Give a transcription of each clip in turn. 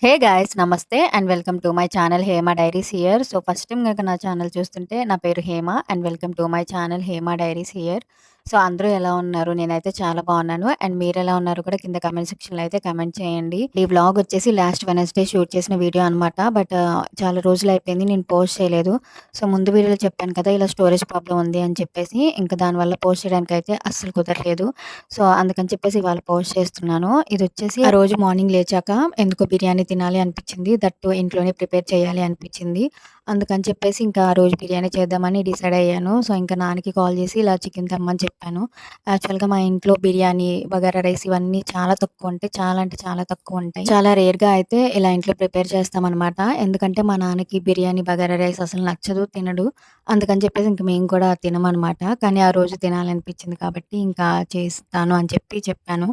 Hey guys నమస్తే and welcome to my channel Hema diaries here. So first time కనుక నా channel చూస్తుంటే నా పేరు Hema and welcome to my channel Hema diaries here. So అందరూ ఎలా ఉన్నారు? నేనైతే చాలా బాగున్నాను అండ్ మీరు ఎలా ఉన్నారు కూడా కింద కమెంట్ సెక్షన్లో అయితే కమెంట్ చేయండి. ఈ వ్లాగ్ వచ్చేసి లాస్ట్ వెనస్డే షూట్ చేసిన వీడియో అనమాట. బట్ చాలా రోజులు అయిపోయింది నేను పోస్ట్ చేయలేదు. సో ముందు వీడియోలో చెప్పాను కదా ఇలా స్టోరేజ్ ప్రాబ్లం ఉంది అని చెప్పేసి, ఇంకా దానివల్ల పోస్ట్ చేయడానికి అయితే అస్సలు కుదరలేదు. సో అందుకని చెప్పేసి ఇవాళ పోస్ట్ చేస్తున్నాను. ఇది వచ్చేసి ఆ రోజు మార్నింగ్ లేచాక ఎందుకో బిర్యానీ తినాలి అనిపించింది. దట్టు ఇంట్లోనే ప్రిపేర్ చేయాలి అనిపించింది. అందుకని చెప్పేసి ఇంకా ఆ రోజు బిర్యానీ చేద్దామని డిసైడ్ అయ్యాను. సో ఇంకా నాన్నకి కాల్ చేసి ఇలా చికెన్ తెమ్మని చెప్పాను. యాక్చువల్‌గా మా ఇంట్లో బిర్యానీ, బగారా రైస్ ఇవన్నీ చాలా తక్కువ ఉంటాయి. చాలా అంటే చాలా తక్కువ ఉంటాయి. చాలా రేర్‌గా అయితే ఇలా ఇంట్లో ప్రిపేర్ చేస్తామనమాట. ఎందుకంటే మా నాన్నకి బిర్యానీ, బగారా రైస్ అసలు నచ్చదు, తినడు. అందుకని చెప్పేసి ఇంక మేము కూడా తినమనమాట. కానీ ఆ రోజు తినాలనిపించింది కాబట్టి ఇంకా చేస్తాను అని చెప్పాను.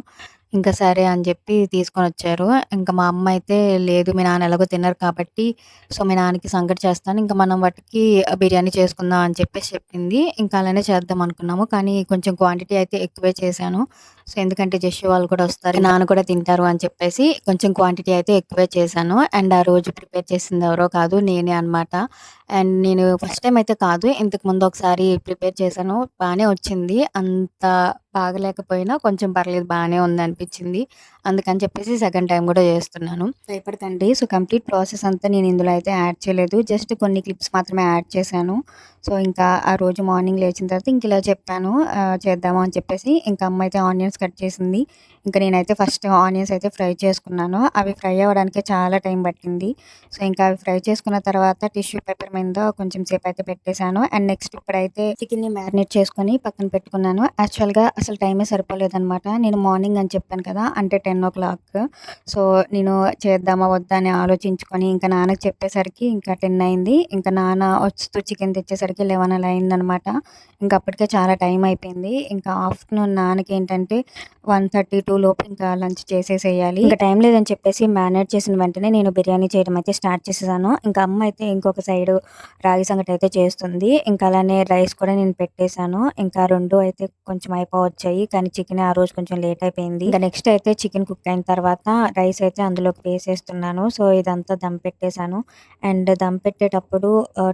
ఇంకా సరే అని చెప్పి తీసుకొనొచ్చారు. ఇంక మా అమ్మ అయితే లేదు మీ నాన్న ఎలాగో తినరు కాబట్టి, సో మీ నాన్నకి సంగటి చేస్తాను. ఇంక మనం వాటికి బిర్యానీ చేసుకుందాం అని చెప్పేసి చెప్పింది. ఇంకా అలానే చేద్దాం అనుకున్నాము. కానీ కొంచెం క్వాంటిటీ అయితే ఎక్కువే చేశాను. సో ఎందుకంటే జస్ట్ వాళ్ళు కూడా వస్తారు, నాన్న కూడా తింటారు అని చెప్పేసి కొంచెం క్వాంటిటీ అయితే ఎక్కువే చేశాను. అండ్ ఆ రోజు ప్రిపేర్ చేసింది ఎవరో కాదు నేనే అనమాట. అండ్ నేను ఫస్ట్ టైమ్ అయితే కాదు. ఇంతకుముందు ఒకసారి ప్రిపేర్ చేశాను. బానే వచ్చింది. అంత బాగలేకపోయినా కొంచెం పర్లేదు బానే ఉందనిపించింది. అందుకని చెప్పేసి సెకండ్ టైమ్ కూడా చేస్తున్నాను. భయపడకండి. సో కంప్లీట్ ప్రాసెస్ అంతా నేను ఇందులో అయితే యాడ్ చేయలేదు. జస్ట్ కొన్ని క్లిప్స్ మాత్రమే యాడ్ చేశాను. సో ఇంకా ఆ రోజు మార్నింగ్ లేచిన తర్వాత ఇంక ఇలా చెప్పాను చేద్దాము అని చెప్పేసి. ఇంకా అమ్మ అయితే ఆనియన్స్ కట్ చేసింది. ఇంకా నేనైతే ఫస్ట్ ఆనియన్స్ అయితే ఫ్రై చేసుకున్నాను. అవి ఫ్రై అవ్వడానికే చాలా టైం పట్టింది. సో ఇంకా అవి ఫ్రై చేసుకున్న తర్వాత టిష్యూ పేపర్ మీద కొంచెం సేపు అయితే పెట్టేశాను. అండ్ నెక్స్ట్ ఇప్పుడైతే చికెన్‌ని మ్యారినేట్ చేసుకొని పక్కన పెట్టుకున్నాను. యాక్చువల్‌గా అసలు టైమే సరిపోలేదనమాట. నేను మార్నింగ్ అని చెప్పాను కదా! అంటే 10:00. సో నేను చేద్దామా వద్దా అని ఆలోచించుకొని ఇంకా నాన్నకి చెప్పేసరికి ఇంకా 10 అయింది. ఇంకా నాన్న వస్తూ చికెన్ తెచ్చేసరికి 11 అలా అయిందనమాట. ఇంక అప్పటికే చాలా టైం అయిపోయింది. ఇంకా ఆఫ్టర్‌నూన్ నాన్నకేంటంటే 1:32 లోపు ఇంకా లంచ్ చేసేసేయాలి. ఇంకా టైం లేదని చెప్పేసి మ్యారినేట్ చేసిన వెంటనే నేను బిర్యానీ చేయడం అయితే స్టార్ట్ చేసేసాను. ఇంకా అమ్మ అయితే ఇంకొక సైడు రాగి సంగటి అయితే చేస్తుంది. ఇంకా అలానే రైస్ కూడా నేను పెట్టేశాను. ఇంకా 2 అయితే కొంచెం అయిపోవచ్చాయి. కానీ చికెన్ ఆ రోజు కొంచెం లేట్ అయిపోయింది. ఇంకా నెక్స్ట్ అయితే చికెన్ కుక్ అయిన తర్వాత రైస్ అయితే అందులోకి వేసేస్తున్నాను. సో ఇదంతా దమ్ పెట్టేశాను. అండ్ దమ్ పెట్టేటప్పుడు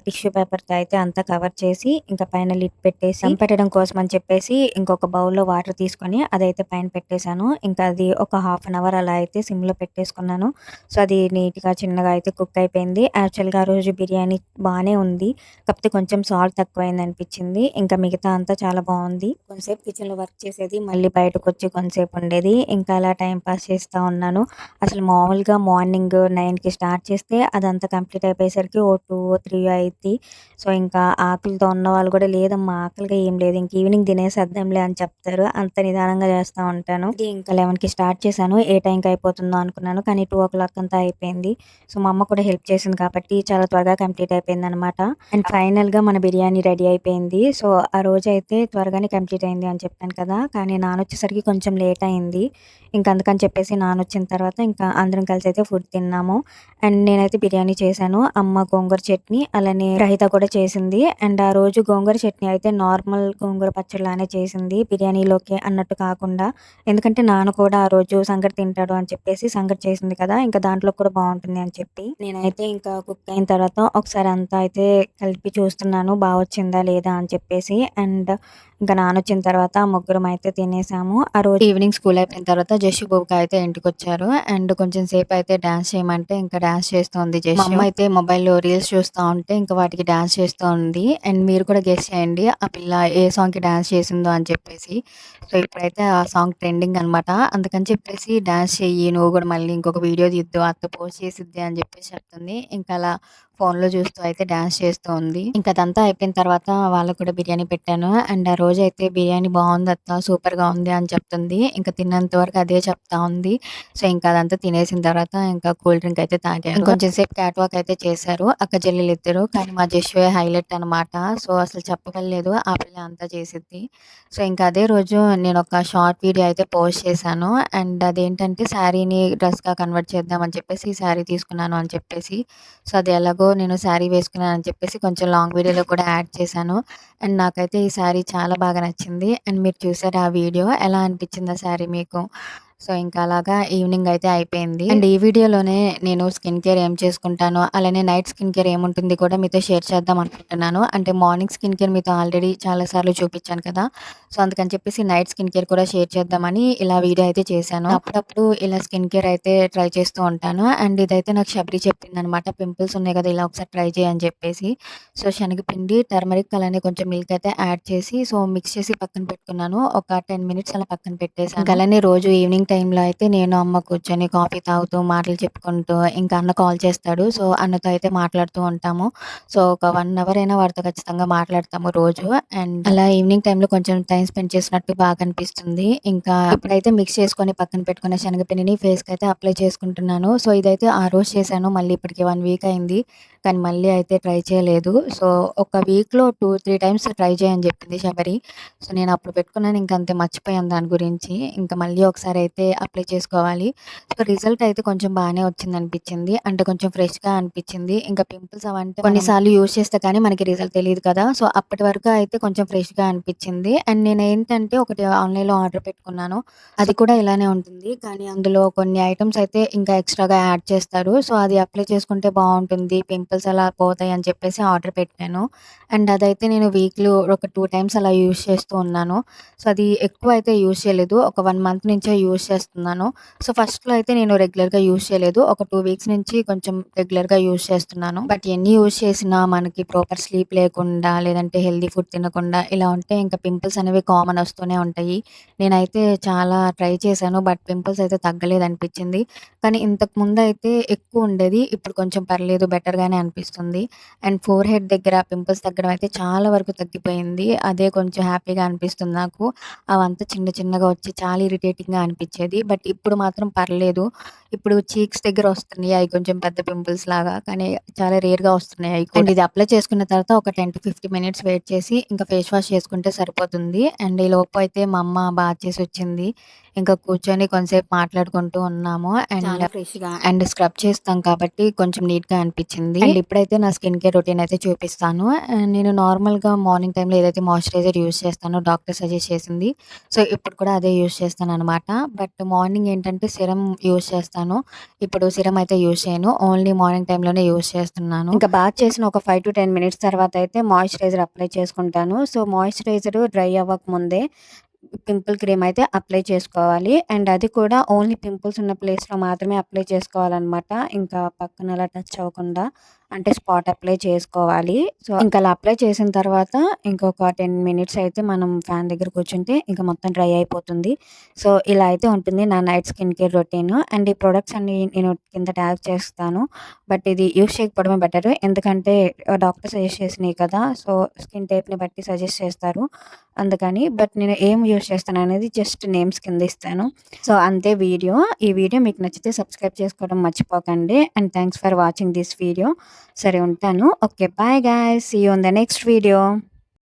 టిష్యూ పేపర్‌తో అయితే అంతా కవర్ చేసి ఇంకా పైన లిడ్ పెట్టేసి దమ్ పెట్టడం కోసం అని చెప్పేసి ఇంకొక బౌల్‌లో వాటర్ తీసుకొని అదైతే పైన పెట్టేశాను. ఇంకా అది ఒక హాఫ్ అన్ అవర్ అలా అయితే సిమ్‌లో పెట్టేసుకున్నాను. సో అది నీట్‌గా చిన్నగా అయితే కుక్ అయిపోయింది. యాక్చువల్‌గా ఆ రోజు బిర్యానీ బానే ఉంది. కాకపోతే కొంచెం సాల్ట్ తక్కువైంది అనిపించింది. ఇంకా మిగతా అంతా చాలా బాగుంది. కొంతసేపు కిచెన్‌లో వర్క్ చేసేది. మళ్ళీ బయటకొచ్చి కొంతసేపు ఉండేది. ఇంకా అలా టైం పాస్ చేస్తా ఉన్నాను. అసలు మామూలుగా మార్నింగ్ 9కి స్టార్ట్ చేస్తే అదంతా కంప్లీట్ అయిపోయేసరికి ఓ 2, 3 అయిద్ది. సో ఇంకా ఆకలితో ఉన్నవాళ్ళు కూడా లేదమ్మా ఆకలిగా ఏం లేదు. ఇంక ఈవినింగ్ తినేసేద్దాంలే అని చెప్తారు. అంత నిదానంగా చేస్తా ఉంటాను. ఇది ఇంకా 11కి స్టార్ట్ చేశాను. ఏ టైంకి అయిపోతుందో అనుకున్నాను. కానీ 2:00 అంతా అయిపోయింది. సో మా అమ్మ కూడా హెల్ప్ చేసింది కాబట్టి చాలా త్వరగా కంప్లీట్ అయిపోయిందనమాట. అండ్ ఫైనల్‌గా మన బిర్యానీ రెడీ అయిపోయింది. సో ఆ రోజైతే త్వరగానే కంప్లీట్ అయింది అని చెప్పాను కదా! కానీ నాన్నొచ్చేసరికి కొంచెం లేట్ అయింది. ఇంక అందుకని చెప్పేసి నాన్నొచ్చిన తర్వాత ఇంకా అందరం కలిసి అయితే ఫుడ్ తిన్నాము. అండ్ నేనైతే బిర్యానీ చేశాను. అమ్మ గోంగూర చట్నీ అలానే రైతా కూడా చేసింది. అండ్ ఆ రోజు గోంగూర చట్నీ అయితే నార్మల్ గోంగూర పచ్చడిలానే చేసింది. బిర్యానీలోకి అన్నట్టు కాకుండా. ఎందుకంటే నాన్న కూడా ఆ రోజు సంగటి తింటాడు అని చెప్పేసి సంగటి చేసింది కదా! ఇంకా దాంట్లో కూడా బావుంటుంది అని చెప్పి. నేనైతే ఇంకా కుక్ అయిన తర్వాత ఒకసారి అంతా అయితే కలిపి చూస్తున్నాను. వచ్చిందా లేదా అని చెప్పేసి. అండ్ ఇంకా నాన్నొచ్చిన తర్వాత ముగ్గురం అయితే తినేసాము. ఆ రోజు ఈవినింగ్ స్కూల్ అయిపోయిన తర్వాత జషు, బుబుక అయితే ఇంటికొచ్చారు. అండ్ కొంచెం సేపు అయితే డాన్స్ చేయమంటే ఇంకా డాన్స్ చేస్తోంది జషు. మా అమ్మ అయితే మొబైల్‌లో రీల్స్ చూస్తా ఉంటే ఇంకా వాటికి డాన్స్ చేస్తూ ఉంది. అండ్ మీరు కూడా గెస్ చేయండి ఆ పిల్ల ఏ సాంగ్‌కి డాన్స్ చేసిందో అని చెప్పేసి. సో ఇప్పుడైతే ఆ సాంగ్ ట్రెండింగ్ అనమాట. అందుకని చెప్పేసి డాన్స్ చెయ్యి నువ్వు కూడా మళ్ళీ ఇంకొక వీడియో తీద్దు అత్త పోస్ట్ చేసిద్ది అని చెప్పేసి చెప్తుంది. ఇంకా అలా ఫోన్‌లో చూస్తూ అయితే డాన్స్ చేస్తూ ఉంది. ఇంక అదంతా అయిపోయిన తర్వాత వాళ్ళకి కూడా బిర్యానీ పెట్టాను. అండ్ ఆ రోజైతే బిర్యానీ బావుంది అత్త, సూపర్‌గా ఉంది అని చెప్తుంది. ఇంక తిన్నంత వరకు అదే చెప్తా ఉంది. సో ఇంకా అదంతా తినేసిన తర్వాత ఇంకా కూల్ డ్రింక్ అయితే తాగారు. ఇంకొంచెం సేపు క్యాట్ వాక్ అయితే చేశారు అక్క చెల్లెలిద్దరూ. కానీ మా జషువే హైలైట్ అనమాట. సో అసలు చెప్పక్కర్లేదు ఆ పిల్ల అంతా చేసిద్ది. సో ఇంకా అదే రోజు నేనొక షార్ట్ వీడియో అయితే పోస్ట్ చేశాను. అండ్ అదేంటంటే శారీని డ్రెస్‌గా కన్వర్ట్ చేద్దామని చెప్పేసి ఈ శారీ తీసుకున్నాను అని చెప్పేసి. సో అది ఎలాగో నేను శారీ వేసుకున్నానని చెప్పేసి కొంచెం లాంగ్ వీడియోలో కూడా యాడ్ చేశాను. అండ్ నాకైతే ఈ శారీ చాలా బాగా నచ్చింది. అండ్ మీరు చూసారా ఆ వీడియో? ఎలా అనిపించింది ఆ శారీ మీకు? సో, ఇంకా అలాగా ఈవినింగ్ అయితే అయిపోయింది. అండ్ ఈ వీడియోలోనే నేను స్కిన్ కేర్ ఏం చేసుకుంటానో, అలానే నైట్ స్కిన్ కేర్ ఏముంటుంది కూడా మీతో షేర్ చేద్దాం అనుకుంటున్నాను. అంటే మార్నింగ్ స్కిన్ కేర్ మీతో ఆల్రెడీ చాలా సార్లు చూపించాను కదా! సో, అందుకని చెప్పేసి నైట్ స్కిన్ కేర్ కూడా షేర్ చేద్దామని ఇలా వీడియో అయితే చేశాను. అప్పుడప్పుడు ఇలా స్కిన్ కేర్ అయితే ట్రై చేస్తూ ఉంటాను. అండ్ ఇదైతే నాకు శబరి చెప్పిందనమాట. పింపుల్స్ ఉన్నాయి కదా! ఇలా ఒకసారి ట్రై చేయి అని చెప్పేసి. సో, శనగపిండి, టర్మరిక్ అలానే కొంచెం మిల్క్ అయితే యాడ్ చేసి మిక్స్ చేసి పక్కన పెట్టుకున్నాను. ఒక 10 మినిట్స్ అలా పక్కన పెట్టేసాను. ఇంకా అలానే రోజు ఈవినింగ్ టైంలో అయితే నేను, అమ్మ కూర్చొని కాఫీ తాగుతూ, మాటలు చెప్పుకుంటూ, ఇంకా అన్న కాల్ చేస్తాడు. సో, అన్నతో అయితే మాట్లాడుతూ ఉంటాము. సో, ఒక 1 అవర్ అయినా వాడితో ఖచ్చితంగా మాట్లాడతాము రోజు. అండ్ అలా ఈవినింగ్ టైంలో కొంచెం టైం స్పెండ్ చేసినట్టు బాగా అనిపిస్తుంది. ఇంకా ఇప్పుడైతే మిక్స్ చేసుకొని పక్కన పెట్టుకున్న శనగపిండిని ఫేస్‌కి అయితే అప్లై చేసుకుంటున్నాను. సో, ఇదైతే ఆ రోజు చేశాను. మళ్ళీ ఇప్పటికి 1 వీక్ అయింది. కానీ మళ్ళీ అయితే ట్రై చేయలేదు. సో, ఒక వీక్‌లో 2, 3 టైమ్స్ ట్రై చేయని చెప్పింది శబరి. సో, నేను అప్పుడు పెట్టుకున్నాను. ఇంక అంతే మర్చిపోయాను దాని గురించి. ఇంకా మళ్ళీ ఒకసారి అయితే అప్లై చేసుకోవాలి. సో, రిజల్ట్ అయితే కొంచెం బానే వచ్చిందనిపించింది. అంటే కొంచెం ఫ్రెష్‌గా అనిపించింది. ఇంకా పింపుల్స్ అవంటే కొన్నిసార్లు యూజ్ చేస్తే కానీ మనకి రిజల్ట్ తెలీదు కదా! సో, అప్పటి వరకు అయితే కొంచెం ఫ్రెష్‌గా అనిపించింది. అండ్ నేనేంటంటే ఒకటి ఆన్‌లైన్‌లో ఆర్డర్ పెట్టుకున్నాను. అది కూడా ఇలానే ఉంటుంది. కానీ అందులో కొన్ని ఐటెమ్స్ అయితే ఇంకా ఎక్స్‌ట్రాగా యాడ్ చేస్తారు. సో, అది అప్లై చేసుకుంటే బావుంటుంది. పింపుల్స్ అలా పోతాయి అని చెప్పేసి ఆర్డర్ పెట్టాను. అండ్ అదైతే నేను వీక్‌లో ఒక 2 టైమ్స్ అలా యూజ్ చేస్తూ ఉన్నాను. సో, అది ఎక్కువైతే యూజ్ చేయలేదు. ఒక 1 మంత్ నుంచే యూజ్ చేస్తున్నాను. సో, ఫస్ట్‌లో అయితే నేను రెగ్యులర్‌గా యూజ్ చేయలేదు. ఒక 2 వీక్స్ నుంచి కొంచెం రెగ్యులర్‌గా యూజ్ చేస్తున్నాను. బట్ ఎన్ని యూజ్ చేసినా మనకి ప్రాపర్ స్లీప్ లేకుండా, లేదంటే హెల్తీ ఫుడ్ తినకుండా ఇలా ఉంటే ఇంకా పింపుల్స్ అనేవి కామన్ వస్తూనే ఉంటాయి. నేనైతే చాలా ట్రై చేశాను. బట్ పింపుల్స్ అయితే తగ్గలేదనిపించింది. కానీ ఇంతకుముందయితే ఎక్కువుండేది. ఇప్పుడు కొంచెం పర్లేదు బెటర్‌గానే అనిపిస్తుంది. అండ్ ఫోర్ హెడ్ దగ్గర పింపుల్స్ తగ్గడం అయితే చాలా వరకు తగ్గిపోయింది. అదే కొంచెం హ్యాపీగా అనిపిస్తుంది నాకు. అవంతా చిన్న చిన్నగా వచ్చి చాలా ఇరిటేటింగ్‌గా అనిపిచ్చేది. బట్ ఇప్పుడు మాత్రం పర్లేదు. ఇప్పుడు చీక్స్ దగ్గర వస్తున్నాయి. అయి కొంచెం పెద్ద పింపుల్స్ లాగా. కానీ చాలా రేర్‌గా వస్తున్నాయి అయి కూడా. అండ్ ఇది అప్లై చేసుకున్న తర్వాత ఒక 10-15 మినిట్స్ వెయిట్ చేసి ఇంకా ఫేస్ వాష్ చేసుకుంటే సరిపోతుంది. అండ్ ఈలోపు అయితే మా అమ్మ బాత్ చేసొచ్చింది. ఇంకా కూర్చొని కొంసేపు మాట్లాడుకుంటూ ఉన్నాము. చాలా ఫ్రెష్‌గా అండ్ స్క్రబ్ చేస్తాం కాబట్టి కొంచెం నీట్‌గా అనిపిచ్చింది. అండ్ ఇప్పుడైతే నా స్కిన్ కేర్ రొటీన్ అయితే చూపిస్తాను. నేను నార్మల్‌గా మార్నింగ్ టైమ్‌లో ఏదైతే మాయిశ్చరైజర్ యూజ్ చేస్తానో డాక్టర్ సజెస్ట్ చేసింది. సో, ఇప్పుడు కూడా అదే యూజ్ చేస్తాననమాట. బట్ మార్నింగ్ ఏంటంటే సిరమ్ యూజ్ చేస్తాను. ఇప్పుడు సిరమ్ అయితే యూజ్ చేయను. ఓన్లీ మార్నింగ్ టైమ్‌లోనే యూజ్ చేస్తున్నాను. ఇంకా బాత్ చేసిన ఒక 5-10 మినిట్స్ తర్వాత అయితే మాయిశ్చరైజర్ అప్లై చేసుకుంటాను. సో, మాయిశ్చరైజర్ డ్రై అవ్వకముందే పింపుల్ క్రీమ్ అయితే అప్లై చేసుకోవాలి. అండ్ అది కూడా ఓన్లీ పింపుల్స్ ఉన్న ప్లేస్‌లో మాత్రమే అప్లై చేసుకోవాలనమాట. ఇంకా పక్కన అలా టచ్ అవ్వకుండా అంటే స్పాట్ అప్లై చేసుకోవాలి. సో, ఇంకా అలా అప్లై చేసిన తర్వాత ఇంకొక 10 మినిట్స్ అయితే మనం ఫ్యాన్ దగ్గర కూర్చుంటే ఇంక మొత్తం డ్రై అయిపోతుంది. సో, ఇలా అయితే ఉంటుంది నా night skin care routine. And ఈ ప్రొడక్ట్స్ అన్నీ నేను కింద ట్యాగ్ చేస్తాను. బట్ ఇది యూజ్ చేయకపోవడమే బెటర్. ఎందుకంటే డాక్టర్ సజెస్ట్ చేసినయి కదా! సో, స్కిన్ టైప్‌ని బట్టి సజెస్ట్ చేస్తారు. అందుకని. బట్ నేను ఏం యూజ్ చేస్తాననేది జస్ట్ నేమ్స్ కింద ఇస్తాను. సో, అంతే వీడియో. ఈ వీడియో మీకు నచ్చితే సబ్స్క్రైబ్ చేసుకోవడం మర్చిపోకండి. And thanks for watching this video. సరే ఉంటాను. Okay. Bye guys. See you in the next video.